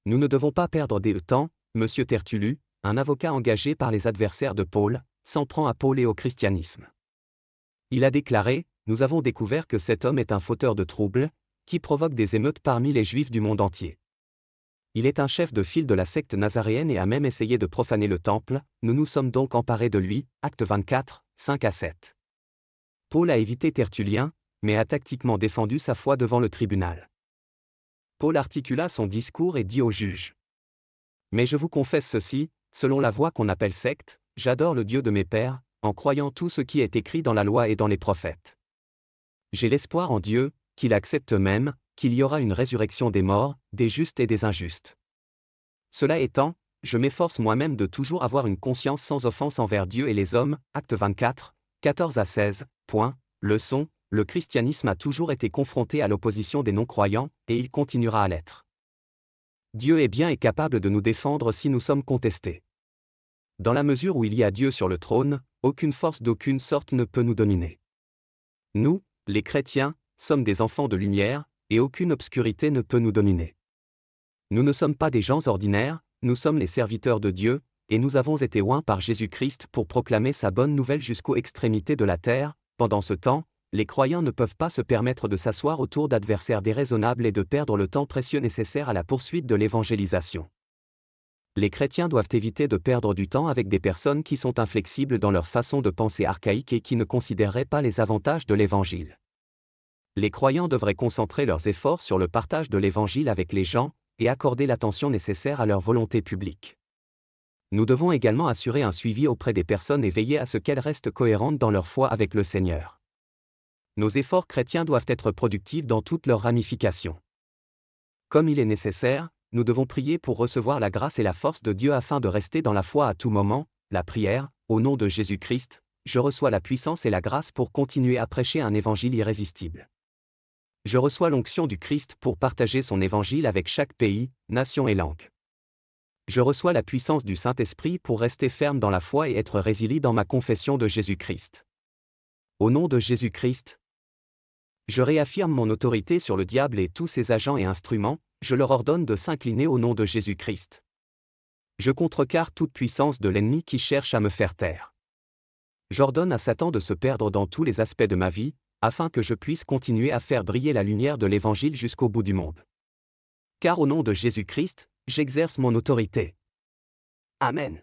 Nous ne devons pas perdre de temps, Monsieur Tertullus, un avocat engagé par les adversaires de Paul, s'en prend à Paul et au christianisme. Il a déclaré, « Nous avons découvert que cet homme est un fauteur de troubles, qui provoque des émeutes parmi les Juifs du monde entier. Il est un chef de file de la secte nazaréenne et a même essayé de profaner le temple, nous nous sommes donc emparés de lui. » Acte 24, 5-7. Paul a évité Tertullien, mais a tactiquement défendu sa foi devant le tribunal. Paul articula son discours et dit au juge. Mais je vous confesse ceci, selon la voie qu'on appelle secte, j'adore le Dieu de mes pères, en croyant tout ce qui est écrit dans la loi et dans les prophètes. J'ai l'espoir en Dieu, qu'il accepte même, qu'il y aura une résurrection des morts, des justes et des injustes. Cela étant, je m'efforce moi-même de toujours avoir une conscience sans offense envers Dieu et les hommes. Acte 24, 14-16. Leçon, le christianisme a toujours été confronté à l'opposition des non-croyants, et il continuera à l'être. Dieu est bien et capable de nous défendre si nous sommes contestés. Dans la mesure où il y a Dieu sur le trône, aucune force d'aucune sorte ne peut nous dominer. Nous, les chrétiens, sommes des enfants de lumière, et aucune obscurité ne peut nous dominer. Nous ne sommes pas des gens ordinaires, nous sommes les serviteurs de Dieu, et nous avons été oints par Jésus-Christ pour proclamer sa bonne nouvelle jusqu'aux extrémités de la terre. Pendant ce temps, les croyants ne peuvent pas se permettre de s'asseoir autour d'adversaires déraisonnables et de perdre le temps précieux nécessaire à la poursuite de l'évangélisation. Les chrétiens doivent éviter de perdre du temps avec des personnes qui sont inflexibles dans leur façon de penser archaïque et qui ne considéreraient pas les avantages de l'évangile. Les croyants devraient concentrer leurs efforts sur le partage de l'évangile avec les gens, et accorder l'attention nécessaire à leur volonté publique. Nous devons également assurer un suivi auprès des personnes et veiller à ce qu'elles restent cohérentes dans leur foi avec le Seigneur. Nos efforts chrétiens doivent être productifs dans toutes leurs ramifications. Comme il est nécessaire, nous devons prier pour recevoir la grâce et la force de Dieu afin de rester dans la foi à tout moment. La prière, au nom de Jésus-Christ, je reçois la puissance et la grâce pour continuer à prêcher un évangile irrésistible. Je reçois l'onction du Christ pour partager son évangile avec chaque pays, nation et langue. Je reçois la puissance du Saint-Esprit pour rester ferme dans la foi et être résili dans ma confession de Jésus-Christ. Au nom de Jésus-Christ, je réaffirme mon autorité sur le diable et tous ses agents et instruments, je leur ordonne de s'incliner au nom de Jésus-Christ. Je contrecarre toute puissance de l'ennemi qui cherche à me faire taire. J'ordonne à Satan de se perdre dans tous les aspects de ma vie, afin que je puisse continuer à faire briller la lumière de l'Évangile jusqu'au bout du monde. Car au nom de Jésus-Christ, j'exerce mon autorité. Amen.